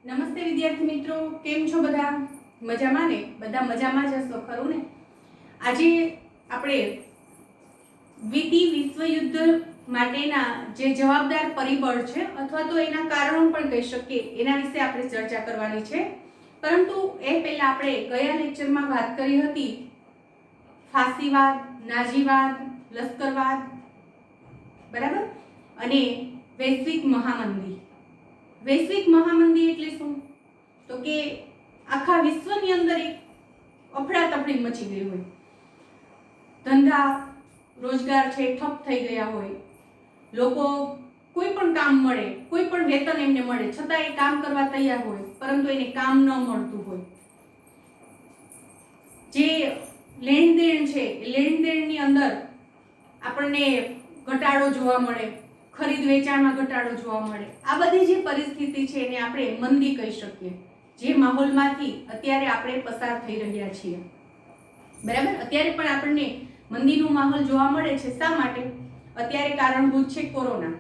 નમસ્તે વિદ્યાર્થી મિત્રો, કેમ છો બધા? મજામાં ને? બધા મજામાં જ હશો ખરું ને? આજે આપણે દ્વિતીય વિશ્વયુદ્ધ માટેના જે જવાબદાર પરિબળ છે અથવા તો એના કારણો પણ કહી શકીએ એના વિશે આપણે ચર્ચા કરવાની છે. પરંતુ એ પહેલા આપણે ગયા લેક્ચરમાં વાત કરી હતી ફાસીવાદ, નાઝીવાદ, લશ્કરવાદ, બરાબર, અને વૈશ્વિક મહામંદી. વૈશ્વિક મહામંદી એટલે શું? તો કે આખા વિશ્વની અંદર એક અફડાતફડી મચી ગઈ હોય, ધંધા રોજગાર છે ઠપ થઈ ગયા હોય, લોકો કોઈ પણ કામ મળે, કોઈ પણ વેતન એમને મળે છતાં એ કામ કરવા તૈયાર હોય પરંતુ એને કામ ન મળતું હોય. જે લેણદેણ છે એ લેણદેણની અંદર આપણને ઘટાડો જોવા મળે, ખરીદ વેચાણમાં ઘટાડો જોવા મળે. આ બધી જે પરિસ્થિતિ છે એને આપણે મંદી કહી શકીએ, જે માહોલમાંથી અત્યારે આપણે પસાર થઈ રહ્યા છીએ. બરાબર, અત્યારે પણ આપણને મંદીનો માહોલ જોવા મળે છે. શા માટે? અત્યારે કારણભૂત છે કોરોના.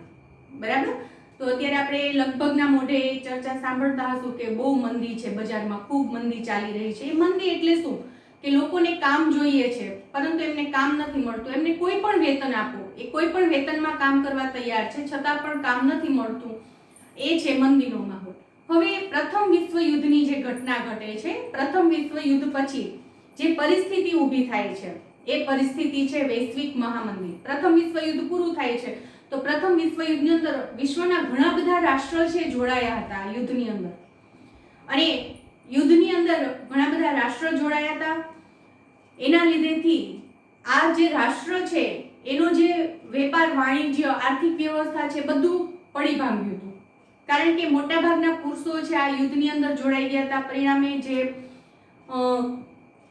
બરાબર, તો અત્યારે આપણે લગભગના મોઢે ચર્ચા સાંભળતા હશું કે બહુ મંદી છે બજારમાં, ખૂબ મંદી ચાલી રહી છે. એ મંદી એટલે શું? કે લોકોને કામ જોઈએ છે પરંતુ એમને કામ નથી મળતું. એમને કોઈ પણ વેતન આપો, એ કોઈ પણ વેતનમાં કામ કરવા તૈયાર છે છતાં પણ કામ નથી મળતું. એ છે મંદીનો માહોલ. હવે પ્રથમ વિશ્વયુદ્ધની જે ઘટના ઘટે છે, પ્રથમ વિશ્વયુદ્ધ પછી જે પરિસ્થિતિ ઊભી થાય છે એ પરિસ્થિતિ છે વૈશ્વિક મહામંદી. પ્રથમ વિશ્વયુદ્ધ પૂરું થાય છે તો પ્રથમ વિશ્વયુદ્ધની અંદર વિશ્વના ઘણા બધા રાષ્ટ્રો છે જોડાયા હતા યુદ્ધની અંદર, અને યુદ્ધની અંદર ઘણા બધા રાષ્ટ્રો જોડાયા હતા. એના લીધેથી આ જે રાષ્ટ્ર છે એનો જે વેપાર, વાણિજ્ય, આર્થિક વ્યવસ્થા છે બધું પડી ભાંગ્યું હતું. કારણ કે મોટાભાગના પુરુષો છે આ યુદ્ધની અંદર જોડાઈ ગયા હતા. પરિણામે જે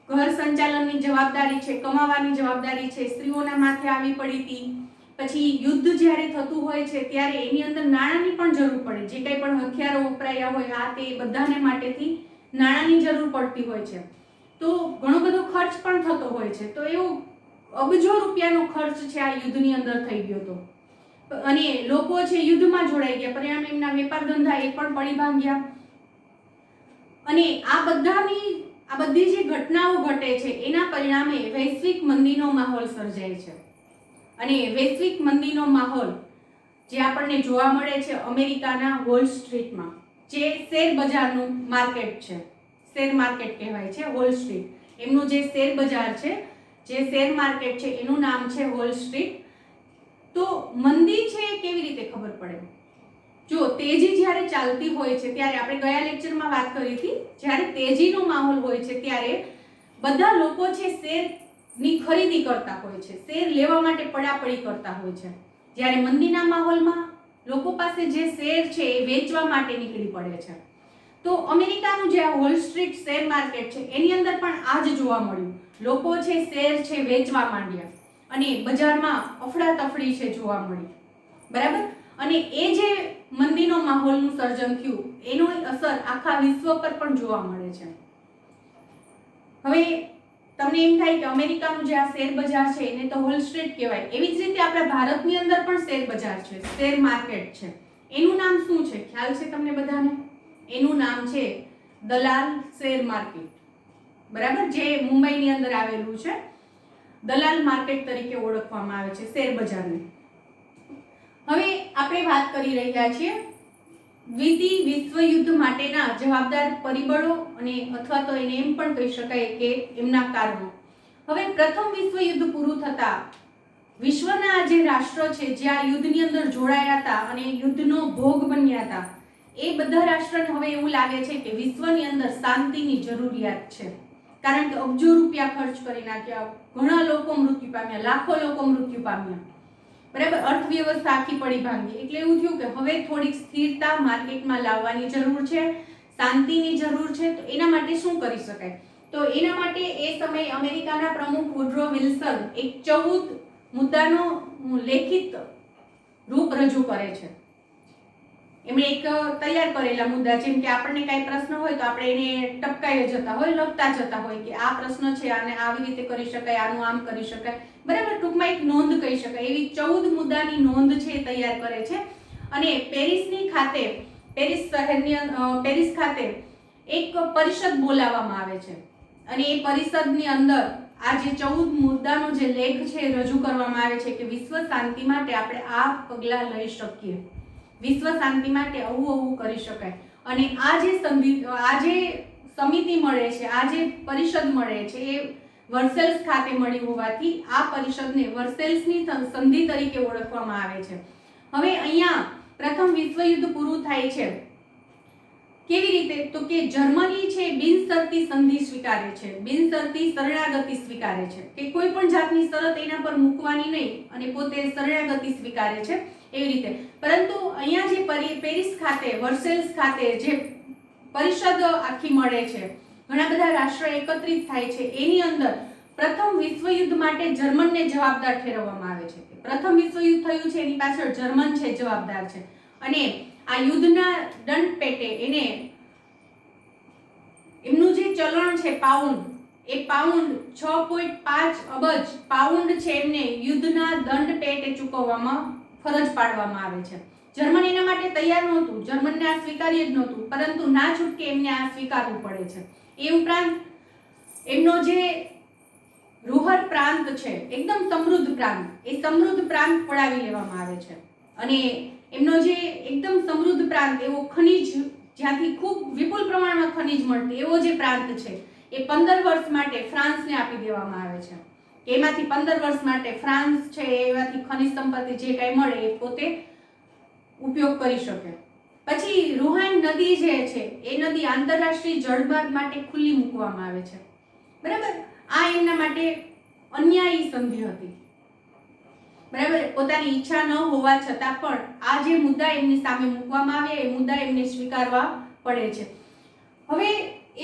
ઘર સંચાલનની જવાબદારી છે, કમાવાની જવાબદારી છે, સ્ત્રીઓના માથે આવી પડી હતી. પછી યુદ્ધ જ્યારે થતું હોય છે ત્યારે એની અંદર નાણાંની પણ જરૂર પડે. જે કંઈ પણ હથિયારો વપરાયા હોય આ તે બધાને માટેથી નાણાંની જરૂર પડતી હોય છે. તો ઘણો બધો ખર્ચ પણ થતો હોય છે. તો એવો અબજો રૂપિયાનો ખર્ચ છે આ યુદ્ધની અંદર થઈ ગયો હતો, અને લોકો છે યુદ્ધમાં જોડાઈ ગયા. પરિણામે એમના વેપાર ધંધા એ પણ પડી ભાંગ્યા. અને આ બધી જે ઘટનાઓ ઘટે છે એના પરિણામે વૈશ્વિક મંદીનો માહોલ સર્જાય છે. અને વૈશ્વિક મંદીનો માહોલ જે આપણને જોવા મળે છે અમેરિકાના વોલ સ્ટ્રીટમાં, જે શેર બજારનું માર્કેટ છે, શેર માર્કેટ કહેવાય છે વોલ સ્ટ્રીટ. એમનું જે શેર બજાર છે, જે શેર માર્કેટ છે એનું નામ છે વોલ સ્ટ્રીટ. તો મંદી છે એ કેવી રીતે ખબર પડે? જો તેજી જ્યારે ચાલતી હોય છે ત્યારે આપણે ગયા લેક્ચરમાં વાત કરી હતી, જ્યારે તેજીનો માહોલ હોય છે ત્યારે બધા લોકો છે શેરની ખરીદી કરતા હોય છે, શેર લેવા માટે પડાપડી કરતા હોય છે. જ્યારે મંદીના માહોલમાં લોકો પાસે જે શેર છે એ વેચવા માટે નીકળી પડે છે. તો અમેરિકાનું જે વોલ સ્ટ્રીટ શેર માર્કેટ છે એની અંદર પણ આ જ જોવા મળ્યું. લોકો છે શેર છે વેચવા માંડ્યા અને બજારમાં અફડાતફડી છે જોવા મળી. બરાબર, અને એ જે મંદીનો માહોલનું સર્જન થયું એનો અસર આખા વિશ્વ પર પણ જોવા મળે છે. હવે તમને એમ થાય કે અમેરિકાનું જે આ શેર બજાર છે એને તો વોલ સ્ટ્રીટ કહેવાય. એવી જ રીતે આપણા ભારતની અંદર પણ શેર બજાર છે, શેર માર્કેટ છે. એનું નામ શું છે? ખ્યાલ છે તમને બધાને? એનું નામ છે દલાલ શેર માર્કેટ. બરાબર, જે મુંબઈની અંદર આવેલું છે. દલાલ માર્કેટ તરીકે ઓળખવામાં આવે છે શેર બજારને. હવે આપણે વાત કરી રહ્યા છીએ દ્વિતીય વિશ્વયુદ્ધ માટેના જવાબદાર પરિબળો અને અથવા તો એને એમ પણ કહી શકાય કે એમના કારણો. હવે પ્રથમ વિશ્વયુદ્ધ પૂરું થતા વિશ્વના જે રાષ્ટ્રો છે જે આ યુદ્ધની અંદર જોડાયા હતા અને યુદ્ધનો ભોગ બન્યા હતા એ બધા રાષ્ટ્રોને હવે એવું લાગે છે કે વિશ્વની અંદર શાંતિની જરૂરિયાત છે. કારણ કે અબજો રૂપિયા ખર્ચ કરી નાખ્યા, ઘણા લોકો મૃત્યુ પામ્યા, લાખો લોકો મૃત્યુ પામ્યા. બરાબર, અર્થવ્યવસ્થા આખી પડી ભાંગી. એટલે એવું થયું કે હવે થોડીક સ્થિરતા માર્કેટમાં લાવવાની જરૂર છે, શાંતિની જરૂર છે. તો એના માટે શું કરી શકાય? તો એના માટે એ સમયે અમેરિકાના પ્રમુખ વુડરો વિલ્સન એક 14 મુદ્દાનો લેખિત રૂપ રજૂ કરે છે. એમણે એક તૈયાર કરેલા મુદ્દા, જેમ કે આપણને કાંઈ પ્રશ્ન હોય તો આપણે એને ટપકાઈ જતા હોય, લખતા જતા હોય કે આ પ્રશ્ન છે, આને આવી રીતે કરી શકાય, આનું આમ કરી શકાય. બરાબર, ટૂંકમાં એક નોંધ કહી શકાય. એવી 14 મુદ્દાની નોંધ છે તૈયાર કરે છે અને પેરિસની ખાતે પેરિસ ખાતે એક પરિષદ બોલાવવામાં આવે છે અને એ પરિષદની અંદર આ જે 14 મુદ્દાનો જે લેખ છે એ રજૂ કરવામાં આવે છે કે વિશ્વ શાંતિ માટે આપણે આ પગલાં લઈ શકીએ, વિશ્વ શાંતિ માટે આવું કરી શકાય. અને આ જે સમિતિ મળે છે, આ જે પરિષદ મળે છે એ વર્સેલ્સ ખાતે મળી હોવાથી આ પરિષદને વર્સેલ્સની સંધિ તરીકે ઓળખવામાં આવે છે. હવે અહીંયા પ્રથમ વિશ્વયુદ્ધ પૂરું થાય છે કેવી રીતે? તો કે જર્મની છે બિનશરતી સંધિ સ્વીકારે છે, બિનશરતી શરણાગતિ સ્વીકારે છે કે કોઈ પણ જાતની શરત એના પર મૂકવાની નહીં અને પોતે શરણાગતિ સ્વીકારે છે એવી રીતે. પરંતુ અહીંયા જે પેરિસ ખાતે વર્સેલ્સ ખાતે જે પરિષદ આખી મળે છે, ઘણા બધા રાષ્ટ્ર એકત્રિત થાય છે, એની અંદર પ્રથમ વિશ્વયુદ્ધ માટે જર્મનને જવાબદાર ઠેરવવામાં આવે છે. પ્રથમ વિશ્વયુદ્ધ થયું છે એની પાછળ જર્મન છે જવાબદાર છે અને આ યુદ્ધના દંડ પેટે એને એમનું જે ચલણ છે પાઉન્ડ, એ પાઉન્ડ 6.5 અબજ પાઉન્ડ છે એમને યુદ્ધના દંડ પેટે ચૂકવવામાં ફરજ પાડવામાં આવે છે. જર્મન એના માટે તૈયાર નહોતું, જર્મનને આ સ્વીકાર્ય જ નહોતું, પરંતુ ના છૂટકે એમને આ સ્વીકારવું પડે છે. એ ઉપરાંત એમનો જે રૂહર પ્રાંત છે, એકદમ સમૃદ્ધ પ્રાંત, એ સમૃદ્ધ પ્રાંત પડાવી લેવામાં આવે છે અને એમનો જે એકદમ સમૃદ્ધ પ્રાંત, એવો ખનિજ જ્યાંથી ખૂબ વિપુલ પ્રમાણમાં ખનિજ મળતી એવો જે પ્રાંત છે એ 15 વર્ષ માટે ફ્રાન્સને આપી દેવામાં આવે છે. એમાંથી 15 વર્ષ માટે ફ્રાન્સ છે એમાંથી ખનિજ સંપત્તિ જે કાંઈ મળે એ પોતે ઉપયોગ કરી શકે. પછી રૂહાન નદી જે છે એ નદી આંતરરાષ્ટ્રીય જળમાર્ગ માટે ખુલ્લી મૂકવામાં આવે છે. બરાબર, આ એમના માટે અન્યાયી સંધિ હતી. બરાબર, પોતાની ઈચ્છા ન હોવા છતાં પણ આ જે મુદ્દા એમની સામે મૂકવામાં આવે એ મુદ્દા એમને સ્વીકારવા પડે છે. હવે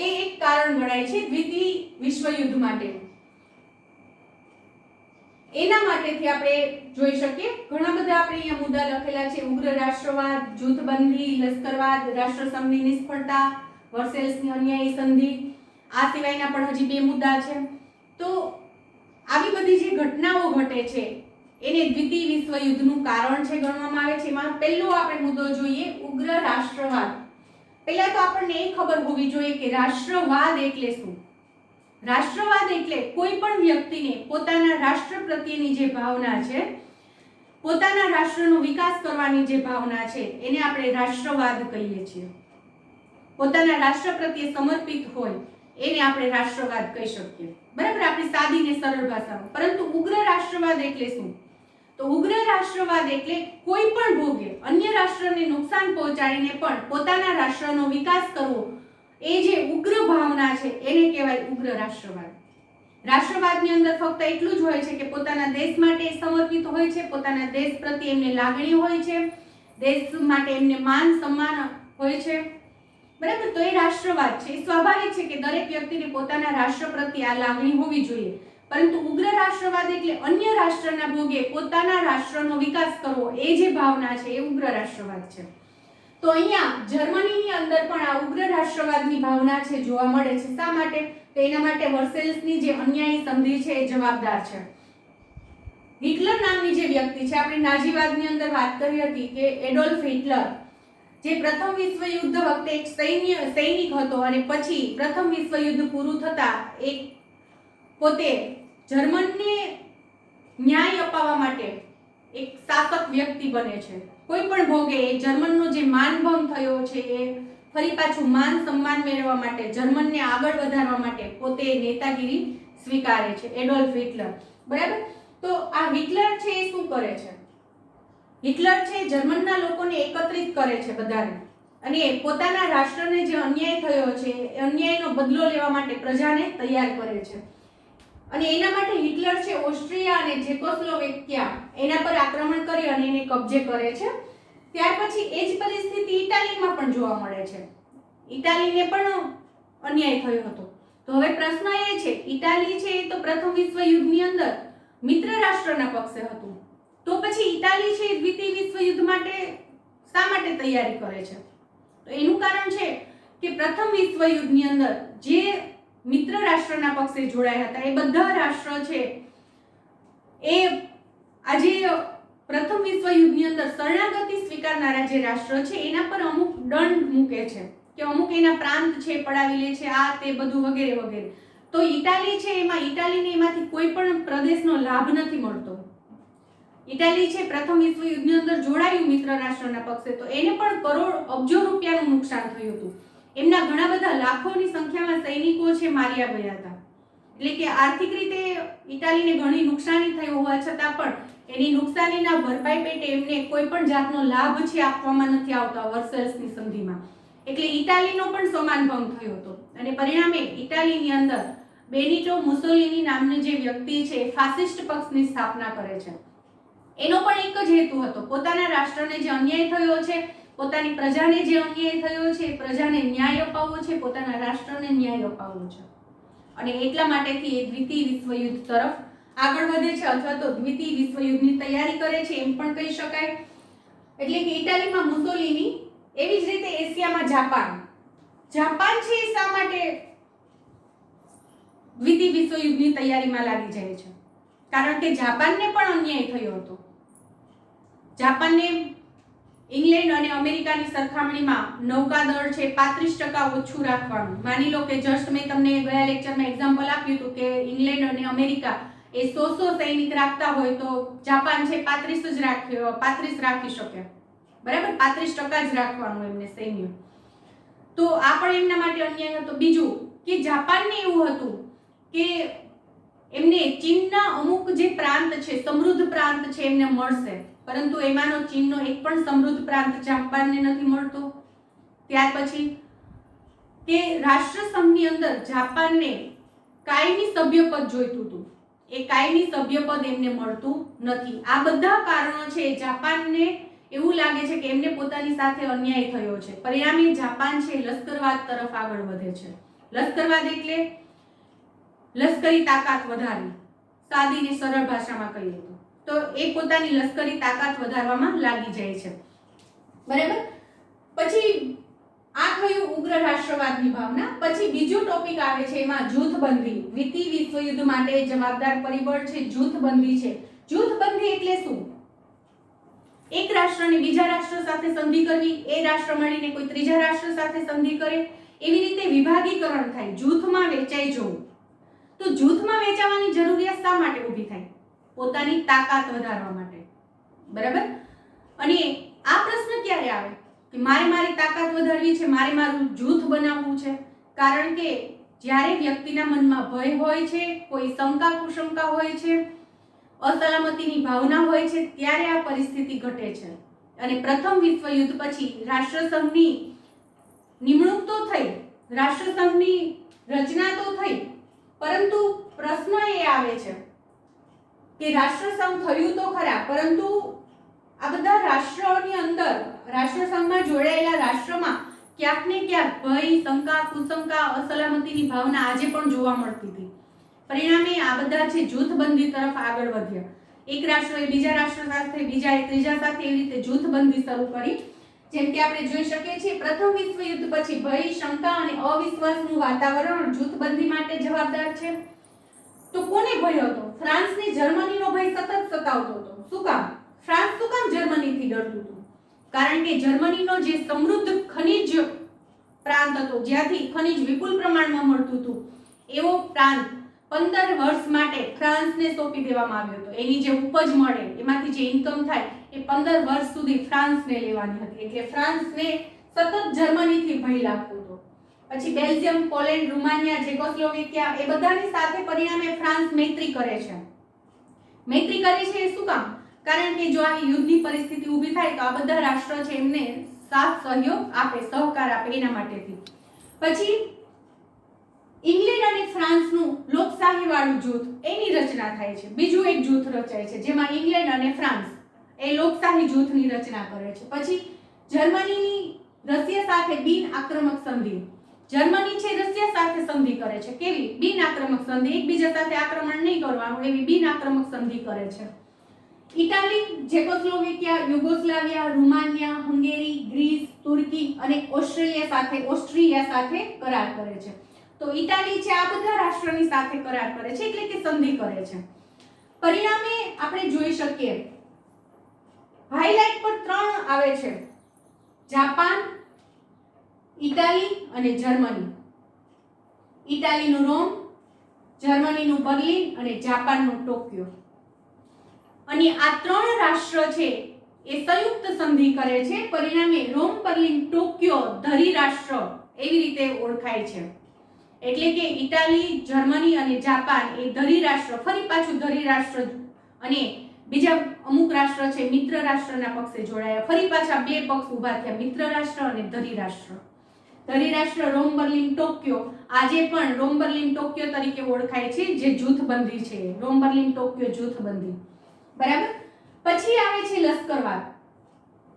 એ એક કારણ ગણાય છે દ્વિતીય વિશ્વયુદ્ધ માટેનું. એના માટેથી આપણે જોઈ શકીએ ઘણા બધા આપણે અહીંયા મુદ્દા લખેલા છે: ઉગ્ર રાષ્ટ્રવાદ, જૂથબંધી, લશ્કરવાદ, રાષ્ટ્રસંઘની નિષ્ફળતા, વર્સેલ્સની અન્યાયી સંધિ. આ સિવાયના પણ હજી 2 મુદ્દા છે. તો આવી બધી જે ઘટનાઓ ઘટે છે એને દ્વિતીય વિશ્વયુદ્ધનું કારણ છે ગણવામાં આવે છે. એમાં પહેલો આપણે મુદ્દો જોઈએ ઉગ્ર રાષ્ટ્રવાદ. પહેલા તો આપણને એ ખબર હોવી જોઈએ કે રાષ્ટ્રવાદ એટલે શું. રાષ્ટ્રવાદ એટલે કોઈ પણ વ્યક્તિને પોતાના રાષ્ટ્ર પ્રત્યેની જે ભાવના છે, પોતાના રાષ્ટ્રનો વિકાસ કરવાની જે ભાવના છે, એને આપણે રાષ્ટ્રવાદ કહીએ છીએ. પોતાના રાષ્ટ્ર પ્રત્યે સમર્પિત હોય એને આપણે રાષ્ટ્રવાદ કહી શકીએ. બરાબર, આપણી સાદી ને સરળ ભાષામાં. પરંતુ ઉગ્ર રાષ્ટ્રવાદ એટલે શું? તો ઉગ્ર રાષ્ટ્રવાદ એટલે કોઈ પણ ભોગે અન્ય રાષ્ટ્રને નુકસાન પહોંચાડીને પણ પોતાના રાષ્ટ્રનો વિકાસ કરવો, એ જે ઉગ્ર ભાવના છે એને કહેવાય ઉગ્ર રાષ્ટ્રવાદ. રાષ્ટ્રવાદની અંદર ફક્ત એટલું જ હોય છે કે પોતાના દેશ માટે સમર્પિત હોય છે, પોતાના દેશ પ્રત્યે એમને લાગણી હોય છે, દેશ માટે એમને માન સન્માન હોય છે. બરાબર, તો એ રાષ્ટ્રવાદ છે. એ સ્વાભાવિક છે કે દરેક વ્યક્તિને પોતાના રાષ્ટ્ર પ્રત્યે આ લાગણી હોવી જોઈએ. પરંતુ ઉગ્ર રાષ્ટ્રવાદ એટલે અન્ય રાષ્ટ્રના ભોગે પોતાના રાષ્ટ્રનો વિકાસ કરવો, એ જે ભાવના છે એ ઉગ્ર રાષ્ટ્રવાદ છે. તો અહીંયા જર્મનીની અંદર પણ આ ઉગ્ર રાષ્ટ્રવાદની ભાવના છે જોવા મળે છે. શા માટે? તો એના માટે વર્સેલ્સની જે અન્યાયી સંધિ છે એ જવાબદાર છે. હિટલર નામની જે વ્યક્તિ છે, આપણે નાઝીવાદની અંદર વાત કરી હતી કે એડોલ્ફ હિટલર, જે પ્રથમ વિશ્વયુદ્ધ વખતે એક સૈનિક હતો અને પછી પ્રથમ વિશ્વયુદ્ધ પૂરું થતા એક પોતે જર્મનને ન્યાય અપાવવા માટે એક શાસક વ્યક્તિ બને છે. કોઈ પણ ભોગે એ જર્મનનો જે માનભંગ થયો છે એ ફરી પાછું માન સન્માન મેળવવા માટે, જર્મનને આગળ વધારવા માટે પોતે નેતાગીરી સ્વીકારે છે, એડોલ્ફ હિટલર. બરાબર, તો આ હિટલર છે એ શું કરે છે? હિટલર છે જર્મનના લોકોને એકત્રિત કરે છે બધાને અને પોતાના રાષ્ટ્રને જે અન્યાય થયો છે એ અન્યાયનો બદલો લેવા માટે પ્રજાને તૈયાર કરે છે. અને એના માટે હિટલર છે ઓસ્ટ્રિયા અને ચેકોસ્લોવેકિયા એના પર આક્રમણ કરી અને એને કબજે કરે છે. ત્યાર પછી એ જ પરિસ્થિતિ ઇટાલીમાં પણ જોવા મળે છે. ઇટાલીને પણ અન્યાય થયો હતો. તો હવે પ્રશ્ન એ છે, ઇટાલી છે એ તો પ્રથમ વિશ્વયુદ્ધની અંદર મિત્ર રાષ્ટ્રના પક્ષે હતું, તો પછી ઇટાલી છે દ્વિતીય વિશ્વયુદ્ધ માટે શા માટે તૈયારી કરે છે? તો એનું કારણ છે કે પ્રથમ વિશ્વયુદ્ધની અંદર જે મિત્ર રાષ્ટ્રના પક્ષે જોડાયા હતા એ બધા રાષ્ટ્ર છે એ આજે પ્રથમ વિશ્વયુદ્ધની અંદર શરણાગતિ સ્વીકારનારા જે રાષ્ટ્ર છે એના પર અમુક દંડ મૂકે છે કે અમુક એના પ્રાંત છે પડાવી લે છે, આ તે બધું વગેરે વગેરે. તો ઇટાલી છે ઇટાલીને એમાંથી કોઈ પણ પ્રદેશનો લાભ નથી મળતો. ઇટાલી છે પ્રથમ વિશ્વયુદ્ધની અંદર જોડાયું મિત્ર રાષ્ટ્રના પક્ષે, તો એને પણ કરોડ અબજો રૂપિયાનું નુકસાન થયું હતું. એમના ઘણા બધા લાખોની સંખ્યામાં સૈનિકો છે માર્યા ગયા હતા. એટલે કે આર્થિક રીતે ઇટાલીને ઘણી નુકસાની થઈ હોવા છતાં પણ એની નુકસાનીના ભરપાઈ પેટે એમને કોઈ પણ જાતનો લાભ છે આપવામાં નથી આવતા વર્સેલ્સની સંધિમાં. એટલે ઇટાલીનો પણ સમાન ભંગ થયો હતો અને પરિણામે ઇટાલીની અંદર બેનિટો મુસોલિની નામનો જે વ્યક્તિ છે ફાસિસ્ટ પક્ષની સ્થાપના કરે છે. એનો પણ એક જ હેતુ હતો, પોતાના રાષ્ટ્રને જે અન્યાય થયો છે, પોતાની પ્રજાને જે અન્યાય થયો છે, પ્રજાને ન્યાય અપાવવો છે, પોતાના રાષ્ટ્રને ન્યાય અપાવવો છે. અને એટલા માટેથી એ દ્વિતીય વિશ્વયુદ્ધ તરફ આગળ વધે છે અથવા તો દ્વિતીય વિશ્વયુદ્ધની તૈયારી કરે છે એમ પણ કહી શકાય. એટલે કે ઇટાલીમાં મુસોલિની, એવી જ રીતે એશિયામાં જાપાન છે શા માટે દ્વિતીય વિશ્વયુદ્ધની તૈયારીમાં લાગી જાય છે? કારણ કે જાપાનને પણ અન્યાય થયો હતો. જાપાનને ઇંગ્લેન્ડ અને અમેરિકાની સરખામણીમાં નૌકાદળ છે 35% ઓછું રાખવાનું. માની લો કે જસ્ટ મેં તમને ગયા લેક્ચરમાં એક્ઝામ્પલ આપ્યું હતું કે ઇંગ્લેન્ડ અને અમેરિકા એ 100 સૈનિક રાખતા હોય તો જાપાન છે 35 રાખી શકે. બરાબર, 35% જ રાખવાનું એમને સૈન્ય. તો આ પણ એમના માટે અન્યાય હતો. બીજું કે જાપાનને એવું હતું કે એમને ચીનના અમુક જે પ્રાંત છે, સમૃદ્ધ પ્રાંત છે એમને મળશે, પરંતુ એમાંનો ચીનનો એક પણ સમૃદ્ધ પ્રાંત જાપાનને નથી મળતો. ત્યાર પછી કે રાષ્ટ્રસંઘની અંદર જાપાનને કાયમી સભ્યપદ જોઈતું હતું, એ કાયમી સભ્યપદ એમને મળતું નથી. આ બધા કારણો છે જાપાનને એવું લાગે છે કે એમને પોતાની સાથે અન્યાય થયો છે. પરિણામે જાપાન છે લશ્કરવાદ તરફ આગળ વધે છે. લશ્કરવાદ એટલે લશ્કરી તાકાત વધારવી, સાદી ને સરળ ભાષામાં કહીએ તો એ પોતાની લશ્કરી તાકાત વધારવામાં લાગી જાય છે. બરાબર, પછી આ થયું ઉગ્ર રાષ્ટ્રવાદની ભાવના. પછી બીજો ટોપિક આવે છે એમાં જૂથબંધી. દ્વિતીય વિશ્વયુદ્ધ માટે જવાબદાર પરિબળ છે જૂથબંધી છે. જૂથબંધી એટલે શું? એક રાષ્ટ્રની બીજા રાષ્ટ્ર સાથે સંધિ કરવી, એ રાષ્ટ્ર મળીને કોઈ ત્રીજા રાષ્ટ્ર સાથે સંધિ કરે, એવી રીતે વિભાગીકરણ થાય, જૂથમાં વેચાઈ જવું. તો જૂથમાં વેચાવાની જરૂરિયાત શા માટે ઊભી થાય? પોતાની તાકાત વધારવા માટે. બરાબર, અને આ પ્રશ્ન ક્યારે આવે કે મારે મારી તાકાત વધારવી છે, મારે મારું જૂથ બનાવવું છે? કારણ કે જ્યારે વ્યક્તિના મનમાં ભય હોય છે, કોઈ શંકા કુશંકા હોય છે, અસલામતીની ભાવના હોય છે, ત્યારે આ પરિસ્થિતિ ઘટે છે. અને પ્રથમ વિશ્વયુદ્ધ પછી રાષ્ટ્રસંઘની નિમણૂક તો થઈ, રાષ્ટ્રસંઘની રચના તો થઈ, પરંતુ પ્રશ્ન એ આવે છે કે રાષ્ટ્રસંઘ થયું તો ખરા, પરંતુ આ બધા રાષ્ટ્રોની અંદર રાષ્ટ્રસંઘમાં જોડાયેલા રાષ્ટ્રમાં ક્યાંક ને ક્યાંક ભય, શંકા, કુશંકા, અસલામતીની ભાવના આજે પણ જોવા મળતી હતી. પરિણામે આ બધા છે જૂથબંધી તરફ આગળ વધ્યા. એક રાષ્ટ્રએ બીજા રાષ્ટ્ર સાથે, બીજાએ ત્રીજા સાથે, એવી રીતે જૂથબંધી શરૂ કરી. જેમ કે આપણે જોઈ શકીએ છીએ પ્રથમ વિશ્વયુદ્ધ પછી ભય, શંકા અને અવિશ્વાસનું વાતાવરણ જૂથબંધી માટે જવાબદાર છે. તો કોને ભય હતો? ફ્રાન્સને જર્મનીનો ભય સતત સતાવતો હતો. શું કામ? ફ્રાન્સ શું કામ જર્મનીથી ડરતું હતું? કારણ કે જર્મનીનો જે સમૃદ્ધ ખનિજ પ્રાંત હતો, જ્યાંથી ખનિજ વિપુલ પ્રમાણમાં મળતું હતું, એવો પ્રાંત 15 વર્ષ માટે ફ્રાન્સને સોંપી દેવામાં આવ્યો હતો. એની જે ઉપજ મળે, એમાંથી જે ઇન્કમ થાય, એ 15 વર્ષ સુધી ફ્રાન્સને લેવાની હતી. એટલે ફ્રાન્સને સતત જર્મનીથી ભય લાગતો હતો. પછી બેલ્જિયમ, પોલેન્ડ, રૂમાનિયા, ચેકોસ્લોવેકિયા એ બધાની સાથે પરિણામે ફ્રાન્સ મૈત્રી કરે છે. મૈત્રી કરે છે એ શું કામ? કારણ કે જો આ યુદ્ધની પરિસ્થિતિ ઊભી થાય તો આ બધા રાષ્ટ્રો છે એમને સાથ સહયોગ આપે, સહકાર આપે, એના માટેથી. પછી ઇંગ્લેન્ડ અને ફ્રાન્સનું લોકશાહીવાળું જૂથ, એની રચના થાય છે. બીજું એક જૂથ રચાય છે જેમાં ઇંગ્લેન્ડ અને ફ્રાન્સ એ લોકશાહી જૂથની રચના કરે છે. પછી જર્મનીની રશિયા સાથે બિન આક્રમક સંધિ. જર્મની છે રશિયા સાથે સંધિ કરે છે. કેવી? બિન આક્રમક સંધિ, એકબીજા સાથે આક્રમણ નહીં કરવાનું, એવી બિન આક્રમક સંધિ કરે છે. ઇટાલી, ચેકોસ્લોવેકિયા, યુગોસ્લાવિયા, રૂમાનિયા, હંગેરી, ગ્રીસ, તુર્કી અને ઓસ્ટ્રિયા સાથે કરાર કરે છે. તો ઇટાલી છે આ બધા રાષ્ટ્રોની સાથે કરાર કરે છે, એટલે કે સંધિ કરે છે. પરિણામે આપણે જોઈ શકીએ હાઇલાઇટ પર 3 આવે છે: જાપાન, ઇટાલી અને જર્મની. ઇટાલીનું રોમ, જર્મનીનું બર્લિન અને જાપાનનું ટોક્યો. અને આ 3 રાષ્ટ્ર છે એ સંયુક્ત સંધિ કરે છે. પરિણામે રોમ, બર્લિન, ટોક્યો ધરી રાષ્ટ્ર એવી રીતે ઓળખાય છે. એટલે કે ઇટાલી, જર્મની અને જાપાન એ ધરી રાષ્ટ્ર, ફરી પાછું ધરી રાષ્ટ્ર, અને બીજા અમુક રાષ્ટ્ર છે મિત્ર રાષ્ટ્રના પક્ષે જોડાયા. ફરી પાછા 2 પક્ષ ઊભા થયા, મિત્ર રાષ્ટ્ર અને ધરી રાષ્ટ્ર. ધરી રાષ્ટ્ર રોમ, બર્લિન, ટોક્યો આજે પણ રોમ, બર્લિન, ટોક્યો તરીકે ઓળખાય છે, જે જૂથબંધી છે. રોમ, બર્લિન, ટોક્યો જૂથબંધી. બરાબર. પછી આવે છે લશ્કરવાદ,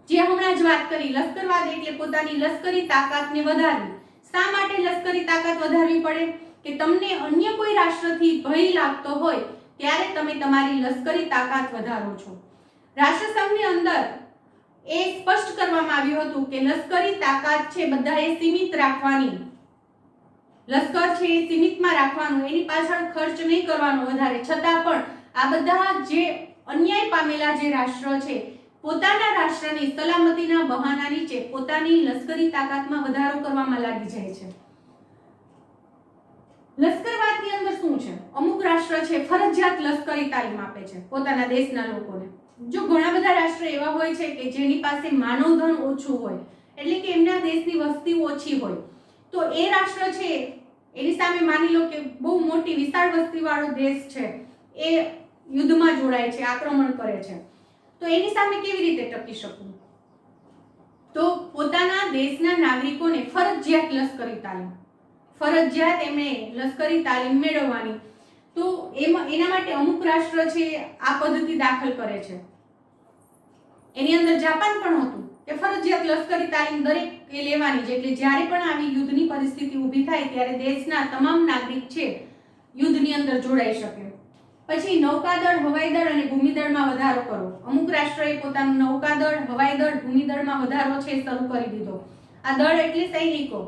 જે હમણાં જ વાત કરી. લશ્કરવાદ એટલે પોતાની લશ્કરી તાકાતને વધારવી. શા માટે લશ્કરી તાકાત વધારવી પડે? કે તમને અન્ય કોઈ રાષ્ટ્રથી ભય લાગતો હોય ત્યારે તમે તમારી લશ્કરી તાકાત વધારો છો. રાષ્ટ્રસંઘની અંદર એ સ્પષ્ટ કરવામાં આવ્યું હતું કે લશ્કરી તાકાત છે બધાએ સીમિત રાખવાની. લશ્કર છે એ સીમિતમાં રાખવાનું, એની પાછળ ખર્ચ નહીં કરવાનો વધારે. છતાં પણ આ બધા જે અન્યાય પામેલા જે રાષ્ટ્ર છે પોતાના રાષ્ટ્રની સલામતીના બહાના નીચે પોતાની લશ્કરી તાકાતમાં વધારો કરવામાં લાગી જાય છે. લશ્કરવાદની અંદર શું છે? અમુક રાષ્ટ્ર છે ફરજિયાત લશ્કરી તાલીમ આપે છે પોતાના દેશના લોકોને. જો ઘણા બધા રાષ્ટ્ર એવા હોય છે કે જેની પાસે માનવધન ઓછું હોય, એટલે કે એમના દેશની વસ્તી ઓછી હોય, તો એ રાષ્ટ્ર છે એની સામે માની લો કે બહુ મોટી વિશાળ વસ્તીવાળો દેશ છે, એ યુદ્ધમાં જોડાય છે, આક્રમણ કરે છે, તો એની સામે કેવી રીતે ટકી શકવું? તો પોતાના દેશના નાગરિકોને ફરજિયાત લશ્કરી તાલીમ, ફરજિયાત એમણે લશ્કરી તાલીમ મેળવવાની. તો એના માટે અમુક રાષ્ટ્ર છે આ પદ્ધતિ દાખલ કરે છે. એની અંદર જાપાન પણ હતું કે ફરજિયાત લશ્કરી તાલીમ દરેકે લેવાની છે, એટલે જ્યારે પણ આવી યુદ્ધની પરિસ્થિતિ ઊભી થાય ત્યારે દેશના તમામ નાગરિક છે યુદ્ધની અંદર જોડાઈ શકે. પછી નૌકાદળ, હવાઈદળ અને ભૂમિદળમાં વધારો કરવો. અમુક રાષ્ટ્રોએ પોતાનું નૌકાદળ, હવાઈદળ, ભૂમિદળમાં વધારો છે શરૂ કરી દીધો. આ દળ એટલે સૈનિકો,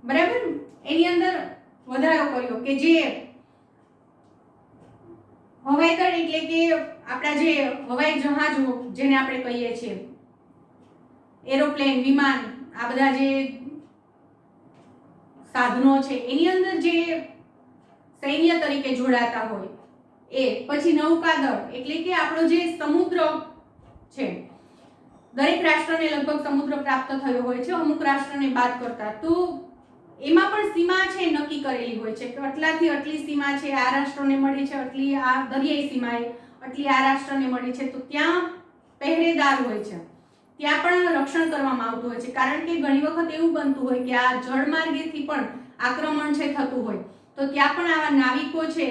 બરાબર. એની અંદર વધારો કર્યો કે જે હવાઈદળ એટલે કે આપણા જે હવાઈ જહાજો જેને આપણે કહીએ છીએ, એરોપ્લેન, વિમાન, આ બધા જે સાધનો છે એની અંદર જે સૈન્ય તરીકે જોડાતા હોય એ. પછી નૌકાદળ એટલે કે આપણો જે સમુદ્ર છે, દરેક રાષ્ટ્રને લગભગ સમુદ્ર પ્રાપ્ત થયો હોય છે અમુક રાષ્ટ્રને બાદ કરતા. તો એમાં પણ સીમા છે નક્કી કરેલી હોય છે કે આટલાથી આટલી સીમા છે આ રાષ્ટ્રોને મળી છે, આટલી આ દરિયાઈ સીમાએ આટલી આ રાષ્ટ્રને મળી છે. તો ત્યાં પહેરેદાર હોય છે, ત્યાં પણ રક્ષણ કરવામાં આવતું હોય છે. કારણ કે ઘણી વખત એવું બનતું હોય કે આ જળમાર્ગેથી પણ આક્રમણ છે થતું હોય, તો ત્યાં પણ આવા નાવિકો છે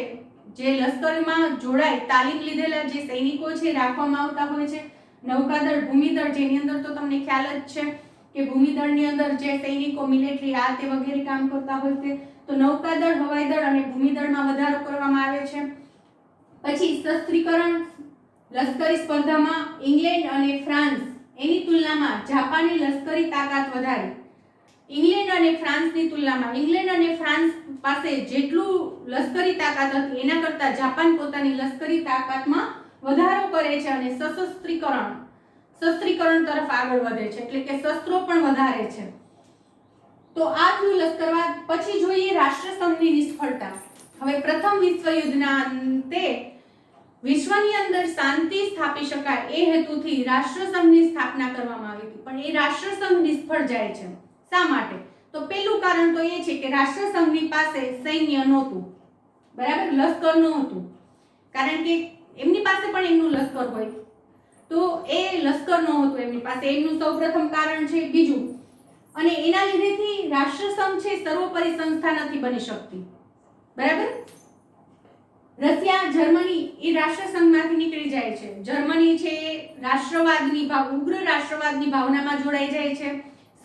જે લશ્કરમાં જોડાય, તાલીમ લીધેલા જે સૈનિકો છે રાખવામાં આવતા હોય છે. નૌકાદળ, ભૂમિદળ, જેની અંદર તો તમને ખ્યાલ જ છે કે ભૂમિદળની અંદર જે સૈનિકો મિલિટરી આ તે વગેરે કામ કરતા હોય છે. તો નૌકાદળ, હવાઈદળ અને ભૂમિદળમાં વધારો કરવામાં આવે છે. પછી શસ્ત્રીકરણ. લશ્કરી સ્પર્ધામાં ઇંગ્લેન્ડ અને ફ્રાન્સ એની તુલનામાં જાપાનની લશ્કરી તાકાત વધારી. ઇંગ્લેન્ડ અને ફ્રાન્સની તુલનામાં ઇંગ્લેન્ડ અને ફ્રાન્સ પાસે જેટલું લશ્કરી તાકાત હતી એના કરતાં જાપાન પોતાની લશ્કરી તાકાતમાં વધારો કરે છે અને શસ્ત્રીકરણ તરફ આગળ વધે છે, એટલે કે શસ્ત્રો પણ વધારે છે. તો આ થયું લશ્કરવાદ. પછી જોઈએ રાષ્ટ્રસંઘની નિષ્ફળતા. હવે પ્રથમ વિશ્વયુદ્ધના અંતે વિશ્વની અંદર શાંતિ સ્થાપી શકાય એ હેતુથી રાષ્ટ્રસંઘની સ્થાપના કરવામાં આવી હતી, પણ એ રાષ્ટ્રસંઘ નિષ્ફળ જાય છે. શા માટે? તો પહેલું કારણ તો એ છે કે રાષ્ટ્રસંઘની પાસે સૈન્ય નહોતું, બરાબર, લશ્કર નહોતું. કારણ કે એમની પાસે પણ એમનું લશ્કર હોય, તો એ લશ્કર નહોતું એમની પાસે, એમનું સૌપ્રથમ કારણ છે. બીજું, અને એના લીધેથી રાષ્ટ્રસંઘ છે સર્વોપરી સંસ્થા નથી બની શકતી, બરાબર. રશિયા, જર્મની એ રાષ્ટ્રસંઘમાંથી નીકળી જાય છે. જર્મની છે ઉગ્ર રાષ્ટ્રવાદની ભાવનામાં જોડાઈ જાય છે,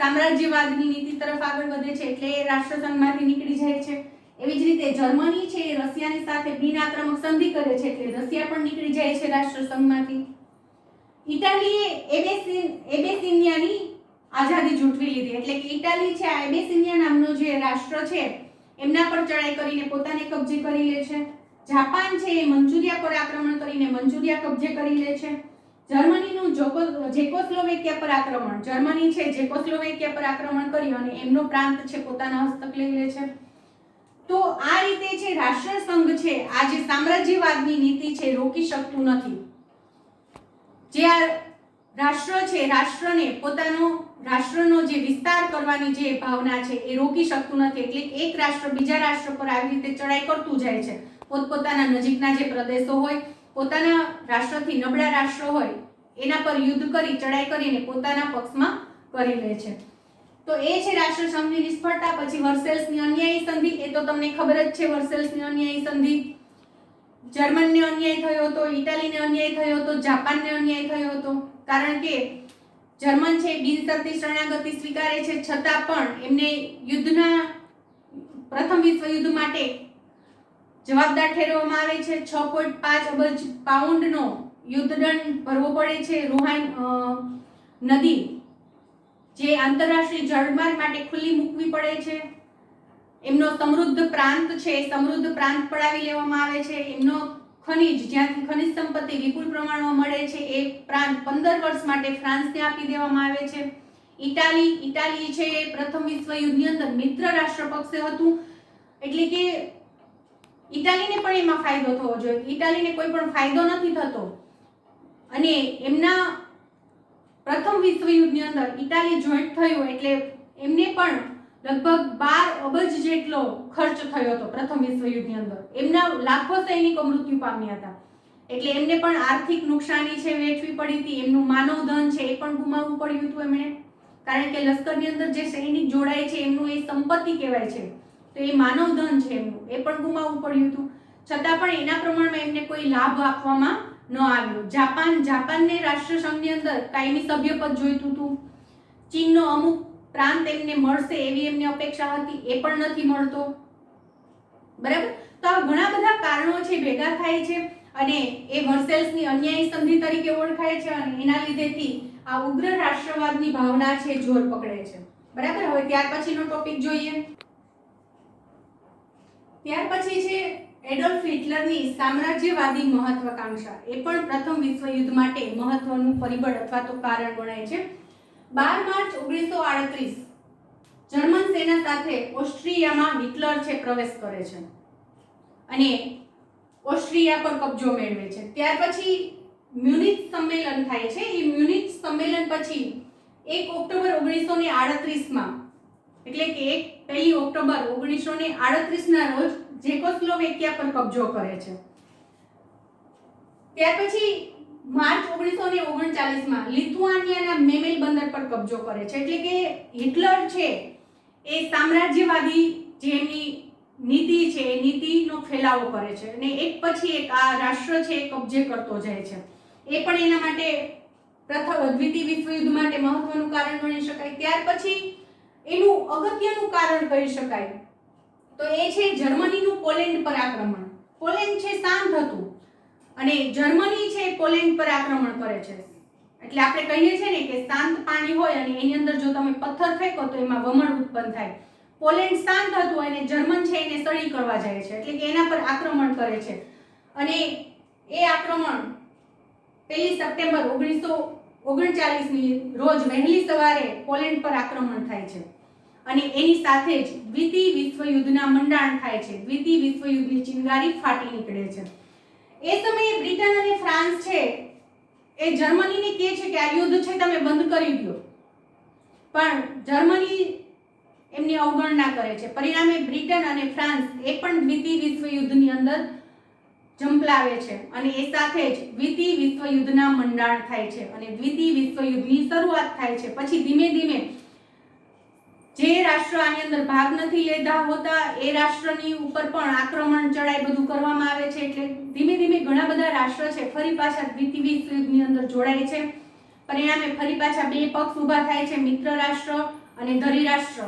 સામ્રાજ્યવાદની નીતિ તરફ આગળ વધે છે, એટલે એ રાષ્ટ્રસંઘમાંથી નીકળી જાય છે. એવી જ રીતે જર્મની છે એ રશિયાની સાથે બિન આક્રમક સંધિ કરે છે, એટલે રશિયા પણ નીકળી જાય છે રાષ્ટ્રસંઘમાંથી. ઇટાલીએ એબેસિનિયાની આઝાદી ઝૂંટવી લીધી, એટલે કે ઇટાલી છે આ એબેસિનિયા નામનો જે રાષ્ટ્ર છે એમના પર ચડાઈ કરીને પોતાને કબજે કરી લે છે. જાપાન છે એ મંચુરિયા પર આક્રમણ કરીને મંચુરિયા કબજે કરી લે છે. જર્મનીનું જેકોસ્લોવેકિયા પર આક્રમણ, જર્મની છે જેકોસ્લોવેકિયા પર આક્રમણ કરી અને એમનો પ્રાંત છે પોતાના હસ્તક લઈ લે છે. તો આ રીતે છે રાષ્ટ્રસંઘ છે આ જે સામ્રાજ્યવાદની નીતિ છે રોકી શકતું નથી. જે આ રાષ્ટ્ર છે રાષ્ટ્રને રાષ્ટ્રનો જે વિસ્તાર કરવાની જે ભાવના છે એ રોકી શકતું નથી. એટલે એક રાષ્ટ્ર બીજા રાષ્ટ્ર પર આવી રીતે ચડાઈ કરતું જાય છે. પોતપોતાના નજીકના જે પ્રદેશો હોય, પોતાના રાષ્ટ્રથી નબળા રાષ્ટ્ર હોય એના પર યુદ્ધ કરી ચડાઈ કરીને પોતાના પક્ષમાં કરી લે છે. તો એ છે રાષ્ટ્રસંઘની નિષ્ફળતા. પછી વર્સેલ્સની અન્યાયી સંધિ, એ તો તમને ખબર જ છે. વર્સેલ્સની અન્યાયી સંધિ, જર્મનને અન્યાય થયો હતો, ઇટાલીને અન્યાય થયો હતો, જાપાનને અન્યાય થયો હતો. કારણ કે જર્મન છે બિનશરતી શરણાગતિ સ્વીકારે છે, છતાં પણ એમને યુદ્ધના પ્રથમ વિશ્વ યુદ્ધ માટે જવાબદાર ઠેરવવામાં આવે છે. 6.5 અબજ પાઉન્ડનો યુદ્ધદંડ ભરવો પડે છે. રૂહાઇન નદી જે આંતરરાષ્ટ્રીય જળમાર્ગ માટે ખુલ્લી મૂકવી પડે છે. એમનો સમૃદ્ધ પ્રાંત છે સમૃદ્ધ પ્રાંત પડાવી લેવામાં આવે છે. એમનો ખનિજ, જ્યાંથી ખનિજ સંપત્તિ વિપુલ પ્રમાણમાં મળે છે, એ પ્રાંત 15 વર્ષ માટે ફ્રાન્સને આપી દેવામાં આવે છે. ઇટાલી છે એ પ્રથમ વિશ્વ યુદ્ધની અંદર મિત્ર રાષ્ટ્ર પક્ષે હતું, એટલે કે ઇટાલીને પણ એમાં ફાયદો થવો જોઈએ. ઇટાલીને કોઈ પણ ફાયદો નથી થતો અને એમના પ્રથમ વિશ્વ યુદ્ધની અંદર ઇટાલી જોઈન્ટ થયું એટલે એમને પણ લગભગ 12 અબજ જેટલો ખર્ચ થયો હતો પ્રથમ વિશ્વ યુદ્ધની અંદર. એમના લાખો સૈનિકો મૃત્યુ પામ્યા હતા. એટલે એમને પણ આર્થિક નુકસાની છે વેઠવી પડી હતી. એમનું માનવ ધન છે એ પણ ગુમાવવું પડ્યું હતું એમણે, કારણ કે લશ્કરની અંદર જે સૈનિક જોડાય છે એમનું એ સંપત્તિ કહેવાય છે, તો એ માનવ ધન છે એમનું, એ પણ ગુમાવવું પડ્યું હતું. છતાં પણ એના પ્રમાણમાં એમને કોઈ લાભ આપવામાં ન આવ્યો. જાપાનને રાષ્ટ્રસંઘની અંદર કાયમી સભ્યપદ જોઈતું હતું. ચીનનો અમુક પ્રાંત એમને મળશે એવી એમને અપેક્ષા હતી, એ પણ નથી મળતો. બરાબર. તો આ ઘણા બધા કારણો છે ભેગા થાય છે અને એ વર્સેલ્સની અન્યાયી સંધિ તરીકે ઓળખાય છે અને એના લીધેથી આ ઉગ્ર રાષ્ટ્રવાદની ભાવના છે જોર પકડે છે. બરાબર. હવે ત્યાર પછીનો ટોપિક જોઈએ. ત્યાર પછી છે એડોલ્ફ હિટલરની સામ્રાજ્યવાદી મહત્વાકાંક્ષા. એ પણ પ્રથમ વિશ્વ યુદ્ધ માટે મહત્વનું પરિબળ અથવા તો કારણ ગણાય છે. 12 માર્ચ 1938 જર્મન સેના સાથે ઓસ્ટ્રિયામાં હિટલર છે પ્રવેશ કરે છે અને ઓસ્ટ્રિયા પર કબજો મેળવે છે. ત્યાર પછી મ્યુનિચ સંમેલન થાય છે. એ મ્યુનિચ સંમેલન પછી 1 ઓક્ટોબર 1938 એટલે કે 1 ઓક્ટોબર 1938 ના રોજ જેકોસ્લોવેકિયા પર કબજો કરે છે. ત્યાર પછી માર્ચ 1939 લિથુઆનિયાના મેમેલ બંદર પર કબજો કરે છે. એટલે કે હિટલર છે એ સામ્રાજ્યવાદી જે એમની નીતિ છે એ નીતિનો ફેલાવો કરે છે અને એક પછી એક આ રાષ્ટ્ર છે એ કબજે કરતો જાય છે. એ પણ એના માટે દ્વિતીય વિશ્વ યુદ્ધ માટે મહત્વનું કારણ ગણી શકાય. ત્યાર પછી એનું અગત્યનું કારણ કહી શકાય તો એ છે જર્મનીનું પોલેન્ડ પર આક્રમણ. પોલેન્ડ છે શાંત હતું અને જર્મની છે પોલેન્ડ પર આક્રમણ કરે છે. એટલે આપણે કહીએ છીએ ને કે શાંત પાણી હોય અને એની અંદર જો તમે પથ્થર ફેંકો તો એમાં વમળ ઉત્પન્ન થાય. પોલેન્ડ શાંત હતું અને જર્મન છે એને સળી કરવા જાય છે, એટલે કે એના પર આક્રમણ કરે છે અને એ આક્રમણ 1 સપ્ટેમ્બર 1939ની રોજ વહેલી સવારે પોલેન્ડ પર આક્રમણ થાય છે અને એની સાથે જ દ્વિતીય વિશ્વ યુદ્ધના મંડાણ થાય છે. દ્વિતીય વિશ્વ યુદ્ધની ચિનગારી ફાટી નીકળે છે. એ સમયે બ્રિટન અને ફ્રાન્સ છે એ જર્મનીને કહે છે કે આ યુદ્ધ છે તમે બંધ કરી દો, પણ જર્મની એમની અવગણના કરે છે. પરિણામે બ્રિટન અને ફ્રાન્સ એ પણ દ્વિતીય વિશ્વ યુદ્ધની અંદર ઝંપલાવે છે અને એ સાથે જ દ્વિતીય વિશ્વ યુદ્ધના મંડાણ થાય છે અને દ્વિતીય વિશ્વ યુદ્ધની શરૂઆત થાય છે. પછી ધીમે ધીમે જે રાષ્ટ્ર આની અંદર ભાગ નથી લેતા હોતા એ રાષ્ટ્રની ઉપર પણ આક્રમણ ચડાઈ બધું કરવામાં આવે છે. એટલે ધીમે ધીમે ઘણા બધા રાષ્ટ્ર છે ફરી પાછા દ્વિતીય વિશ્વ યુદ્ધની અંદર જોડાય છે. પરિણામે ફરી પાછા બે પક્ષ ઊભા થાય છે, મિત્ર રાષ્ટ્ર અને ધરી રાષ્ટ્ર.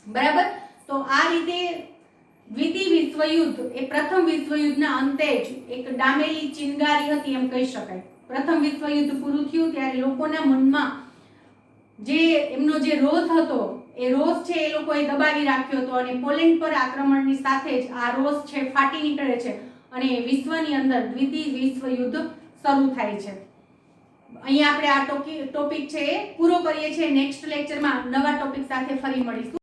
બરાબર. તો આ રીતે દ્વિતીય વિશ્વ યુદ્ધ એ પ્રથમ વિશ્વ યુદ્ધના અંતે જ એક ડામેલી ચિનગારી હતી એમ કહી શકાય. પ્રથમ વિશ્વ યુદ્ધ પૂરું થયું ત્યારે લોકોના મનમાં જે એમનો જે રોષ હતો એ રોષ છે એ લોકોએ દબાવી રાખ્યો હતો અને પોલેન્ડ પર આક્રમણની સાથે જ આ રોષ છે ફાટી નીકળે છે અને વિશ્વની અંદર દ્વિતીય વિશ્વ યુદ્ધ શરૂ થાય છે. અહીંયા આપણે આ ટોપિક છે એ પૂરો કરીએ છીએ. નેક્સ્ટ લેક્ચરમાં નવા ટોપિક સાથે ફરી મળીશું.